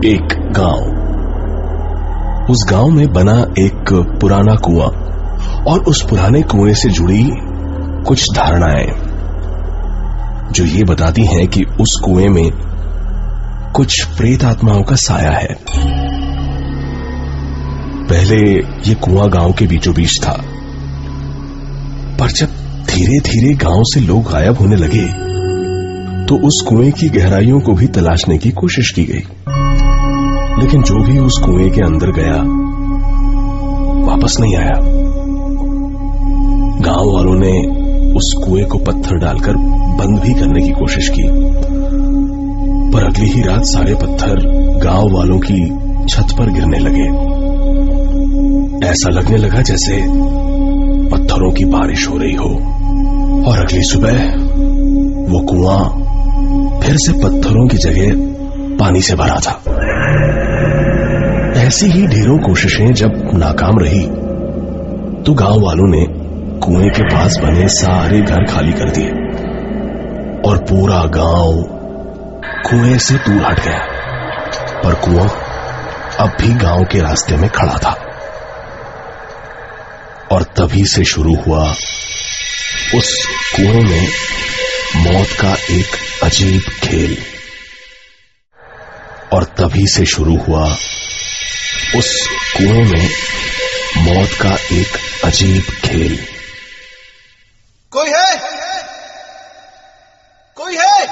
एक गांव। उस गांव में बना एक पुराना कुआं और उस पुराने कुएं से जुड़ी कुछ धारणाएं जो ये बताती हैं कि उस कुएं में कुछ प्रेत आत्माओं का साया है। पहले ये कुआं गांव के बीचों बीच था, पर जब धीरे धीरे गांव से लोग गायब होने लगे तो उस कुएं की गहराइयों को भी तलाशने की कोशिश की गई, लेकिन जो भी उस कुएं के अंदर गया वापस नहीं आया। गांव वालों ने उस कुएं को पत्थर डालकर बंद भी करने की कोशिश की, पर अगली ही रात सारे पत्थर गांव वालों की छत पर गिरने लगे। ऐसा लगने लगा जैसे पत्थरों की बारिश हो रही हो। और अगली सुबह वो कुआं फिर से पत्थरों की जगह पानी से भरा था। ऐसी ही ढेरों कोशिशें जब नाकाम रही तो गांव वालों ने कुएं के पास बने सारे घर खाली कर दिए और पूरा गांव कुएं से दूर हट गया। पर कुआं अब भी गांव के रास्ते में खड़ा था। और तभी से शुरू हुआ उस कुएं में मौत का एक अजीब खेल। और तभी से शुरू हुआ उस कुएं में मौत का एक अजीब खेल। कोई है? कोई है?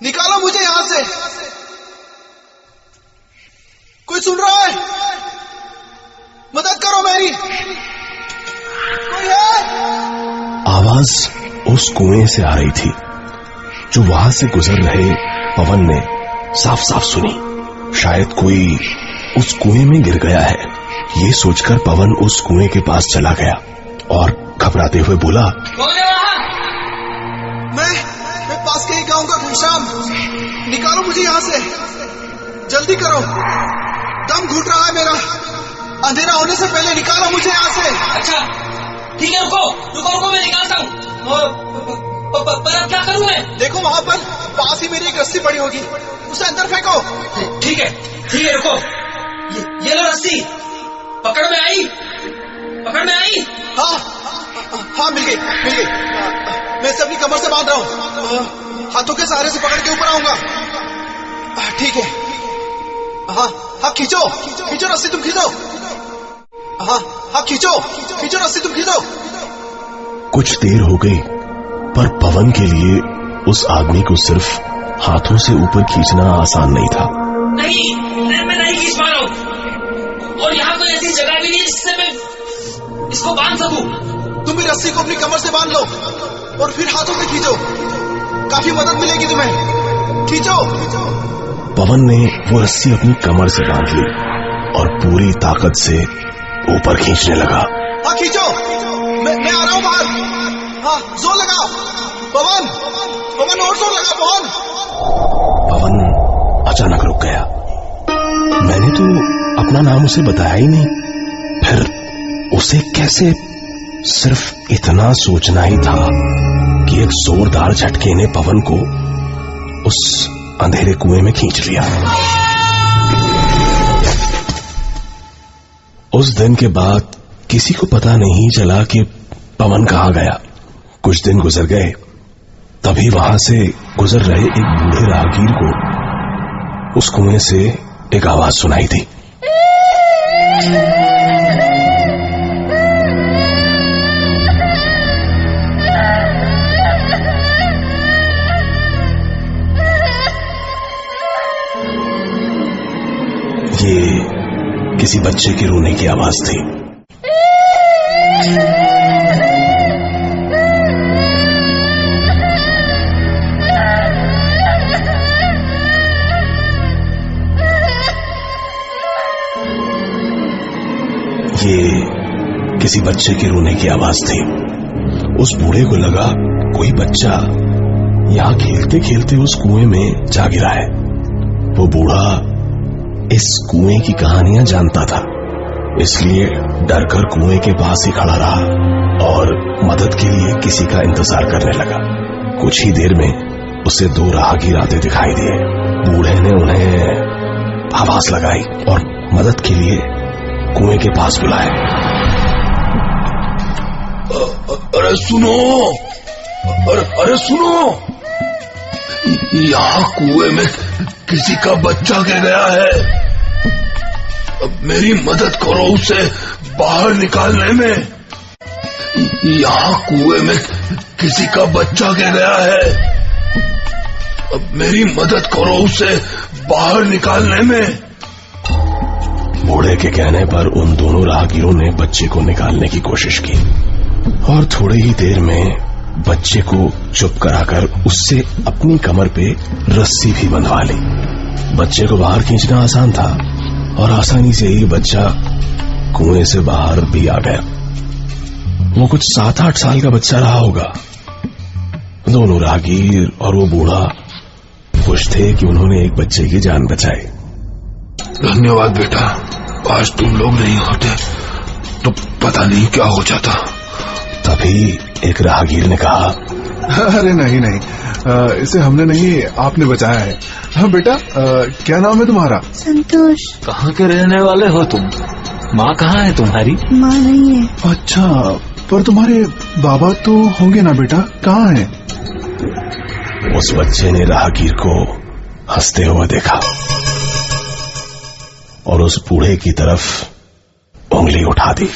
निकालो मुझे यहां से। कोई सुन रहा है? मदद करो मेरी। कोई है? आवाज उस कुएं से आ रही थी जो वहां से गुजर रहे पवन ने साफ साफ सुनी। शायद कोई उस कुएं में गिर गया है। ये सोचकर पवन उस कुएं के पास चला गया और घबराते हुए बोला, कौन है वहां? मैं पास के ही गांव का घनश्याम। निकालो मुझे यहां से, जल्दी करो, दम घुट रहा है मेरा। अंधेरा होने से पहले निकालो मुझे यहां से। अच्छा ठीक है, रुको मैं निकालता हूँ। पर अब क्या करूँ मैं? देखो वहां पर पास ही मेरी एक रस्सी पड़ी होगी, उसे अंदर फेंको। ठीक है रुको। ये लो रस्सी, पकड़ में आई। हाँ मिल गई। मैं इसे अपनी कमर से बांध रहा हूँ, हाथों के सहारे से पकड़ के ऊपर आऊंगा। ठीक है। हाँ खींचो रस्सी, तुम खींचो। हाँ खींचो रस्सी, तुम खींचो। कुछ देर हो गई, पर पवन के लिए उस आदमी को सिर्फ हाथों से ऊपर खींचना आसान नहीं था। नहीं, मैं नहीं खींच पा रहा हूँ, और यहाँ कोई ऐसी जगह भी नहीं जिससे मैं इसको बांध सकूं। तुम भी रस्सी को अपनी कमर से बांध लो और फिर हाथों से खींचो, काफी मदद मिलेगी तुम्हें। खींचो। पवन ने वो रस्सी अपनी कमर से बांध ली और पूरी ताकत से ऊपर खींचने लगा। हाँ खींचो, मैं आ रहा हूँ बाहर। हाँ जोर लगाओ पवन, और जोर लगाओ पवन अचानक रुक गया। मैंने तो अपना नाम उसे बताया ही नहीं, फिर उसे कैसे? सिर्फ इतना सोचना ही था कि एक जोरदार झटके ने पवन को उस अंधेरे कुएं में खींच लिया। उस दिन के बाद किसी को पता नहीं चला कि पवन कहां गया। कुछ दिन गुजर गए, तभी वहां से गुजर रहे एक बूढ़े राहगीर को उस कुएं से एक आवाज सुनाई थी। ये किसी बच्चे के रोने की आवाज थी। ये किसी बच्चे के रोने की आवाज थी। उस बूढ़े को लगा कोई बच्चा यहां खेलते खेलते उस कुएं में जा गिरा है। वो बूढ़ा इस कुएं की कहानियां जानता था, इसलिए डरकर कुएं के पास ही खड़ा रहा और मदद के लिए किसी का इंतजार करने लगा। कुछ ही देर में उसे दो राहगीर आते दिखाई दिए। बूढ़े ने उन्हें आवाज लगाई और मदद के लिए कुएं के पास बुलाया। अरे सुनो, अरे सुनो, यहाँ कुएं में किसी का बच्चा गिर गया है। मेरी मदद करो उसे बाहर निकालने में। यहाँ कुएं में किसी का बच्चा गिर गया है। मेरी मदद करो उसे बाहर निकालने में। बूढ़े के कहने पर उन दोनों राहगीरों ने बच्चे को निकालने की कोशिश की और थोड़ी ही देर में बच्चे को चुप कराकर उससे अपनी कमर पे रस्सी भी बंधवा ली। बच्चे को बाहर खींचना आसान था और आसानी से ही बच्चा कुएं से बाहर भी आ गया। वो कुछ 7-8 साल का बच्चा रहा होगा। दोनों राहगीर और वो बूढ़ा खुश थे कि उन्होंने एक बच्चे की जान बचाई। धन्यवाद बेटा, आज तुम लोग नहीं होते तो पता नहीं क्या हो जाता। तभी एक राहगीर ने कहा, अरे नहीं, इसे हमने नहीं, आपने बचाया है। हाँ बेटा, क्या नाम है तुम्हारा? संतोष। कहाँ के रहने वाले हो तुम? माँ कहाँ है तुम्हारी? माँ नहीं है। अच्छा, पर तुम्हारे बाबा तो होंगे ना बेटा, कहाँ हैं? उस बच्चे ने राहगीर को हंसते हुए देखा और उस बूढ़े की तरफ उंगली उठा दी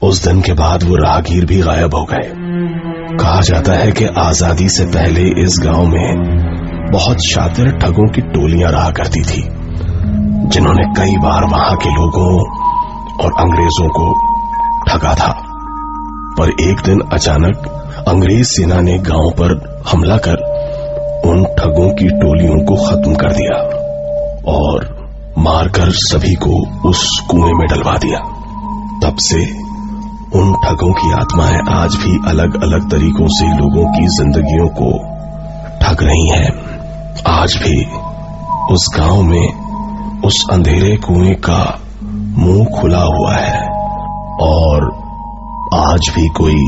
उस दिन के बाद वो राहगीर भी गायब हो गए। कहा जाता है कि आजादी से पहले इस गांव में बहुत शातिर ठगों की टोलियां रहा करती थी, जिन्होंने कई बार वहां के लोगों और अंग्रेजों को ठगा था। पर एक दिन अचानक अंग्रेज सेना ने गांव पर हमला कर उन ठगों की टोलियों को खत्म कर दिया और मारकर सभी को उस कुएं में डलवा दिया। तब से उन ठगों की आत्माएं आज भी अलग अलग तरीकों से लोगों की जिंदगियों को ठग रही हैं। आज भी उस गांव में उस अंधेरे कुएं का मुंह खुला हुआ है और आज भी कोई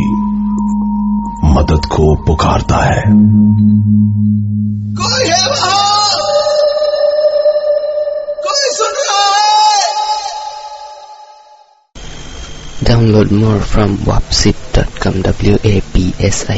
मदद को पुकारता है। कोई है वहां? कोई सुन रहा है? Download more from wapsit.com. WAPSI